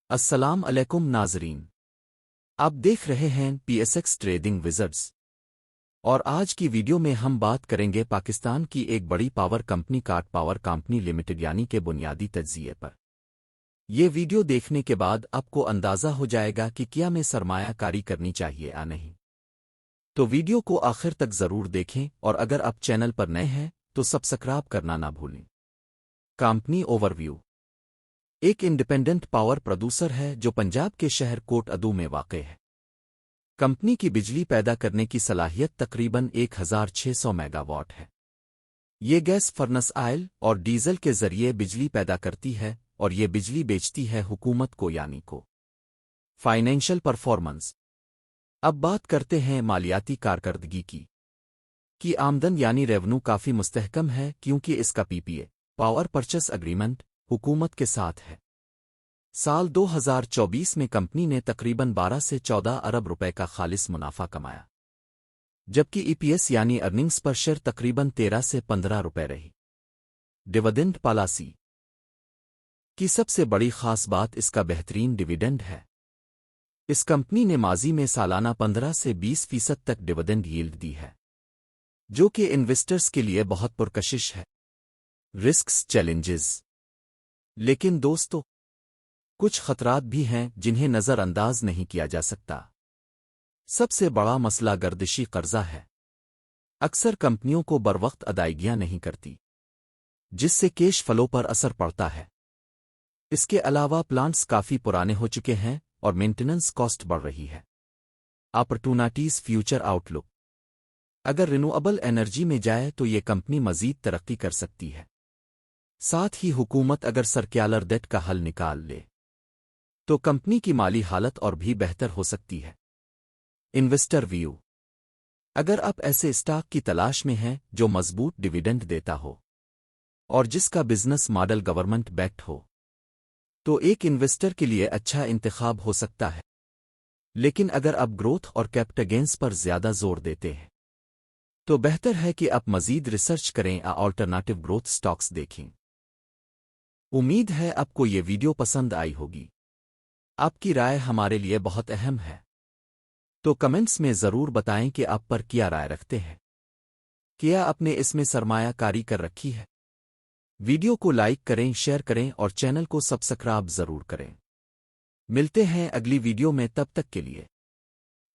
السلام علیکم ناظرین، آپ دیکھ رہے ہیں پی ایس ایکس ٹریڈنگ وزرڈز، اور آج کی ویڈیو میں ہم بات کریں گے پاکستان کی ایک بڑی پاور کمپنی کاٹ پاور کمپنی لمیٹڈ یعنی کے بنیادی تجزیے پر۔ یہ ویڈیو دیکھنے کے بعد آپ کو اندازہ ہو جائے گا کہ کیا میں سرمایہ کاری کرنی چاہیے یا نہیں۔ تو ویڈیو کو آخر تک ضرور دیکھیں، اور اگر آپ چینل پر نئے ہیں تو سبسکرائب کرنا نہ بھولیں۔ کمپنی اوور ویو ایک انڈیپینڈنٹ پاور پروڈیوسر ہے جو پنجاب کے شہر کوٹ ادو میں واقع ہے۔ کمپنی کی بجلی پیدا کرنے کی صلاحیت تقریباً 1600 میگا واٹ ہے۔ یہ گیس فرنس آئل اور ڈیزل کے ذریعے بجلی پیدا کرتی ہے اور یہ بجلی بیچتی ہے حکومت کو یعنی کو۔ Financial performance. اب بات کرتے ہیں مالیاتی کارکردگی کی آمدن یعنی ریونو کافی مستحکم ہے کیونکہ اس کا پی پی اے پاور پرچیز اگریمنٹ حکومت کے ساتھ ہے۔ سال 2024 میں کمپنی نے تقریباً 12 سے 14 ارب روپے کا خالص منافع کمایا، جبکہ ای پی ایس یعنی ارننگز پر شیئر تقریباً 13 سے 15 روپے رہی۔ ڈیویڈنڈ پالیسی کی سب سے بڑی خاص بات اس کا بہترین ڈیویڈنڈ ہے۔ اس کمپنی نے ماضی میں سالانہ 15 سے 20% تک ڈیویڈنڈ ییلڈ دی ہے، جو کہ انویسٹرز کے لیے بہت پرکشش ہے۔ Risks challenges. لیکن دوستو، کچھ خطرات بھی ہیں جنہیں نظر انداز نہیں کیا جا سکتا۔ سب سے بڑا مسئلہ گردشی قرضہ ہے۔ اکثر کمپنیوں کو بروقت ادائیگیاں نہیں کرتی، جس سے کیش فلو پر اثر پڑتا ہے۔ اس کے علاوہ پلانٹس کافی پرانے ہو چکے ہیں اور مینٹیننس کاسٹ بڑھ رہی ہے۔ اپرچونٹیز فیوچر آؤٹ لک۔ اگر رینیوبل انرجی میں جائے تو یہ کمپنی مزید ترقی کر سکتی ہے۔ ساتھ ہی حکومت اگر سرکیالر ڈیٹ کا حل نکال لے تو کمپنی کی مالی حالت اور بھی بہتر ہو سکتی ہے۔ Investor view. اگر آپ ایسے اسٹاک کی تلاش میں ہیں جو مضبوط ڈیویڈنڈ دیتا ہو اور جس کا بزنس ماڈل گورنمنٹ بیکڈ ہو، تو ایک انویسٹر کے لیے اچھا انتخاب ہو سکتا ہے۔ لیکن اگر آپ گروتھ اور کیپٹل گینز پر زیادہ زور دیتے ہیں تو بہتر ہے کہ آپ مزید ریسرچ کریں یا آلٹرنیٹو گروتھ سٹاکس دیکھیں۔ امید ہے آپ کو یہ ویڈیو پسند آئی ہوگی۔ آپ کی رائے ہمارے لیے بہت اہم ہے، تو کمنٹس میں ضرور بتائیں کہ آپ پر کیا رائے رکھتے ہیں۔ کیا آپ نے اس میں سرمایہ کاری کر رکھی ہے؟ ویڈیو کو لائک کریں، شیئر کریں اور چینل کو سبسکرائب ضرور کریں۔ ملتے ہیں اگلی ویڈیو میں، تب تک کے لیے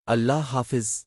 اللہ حافظ۔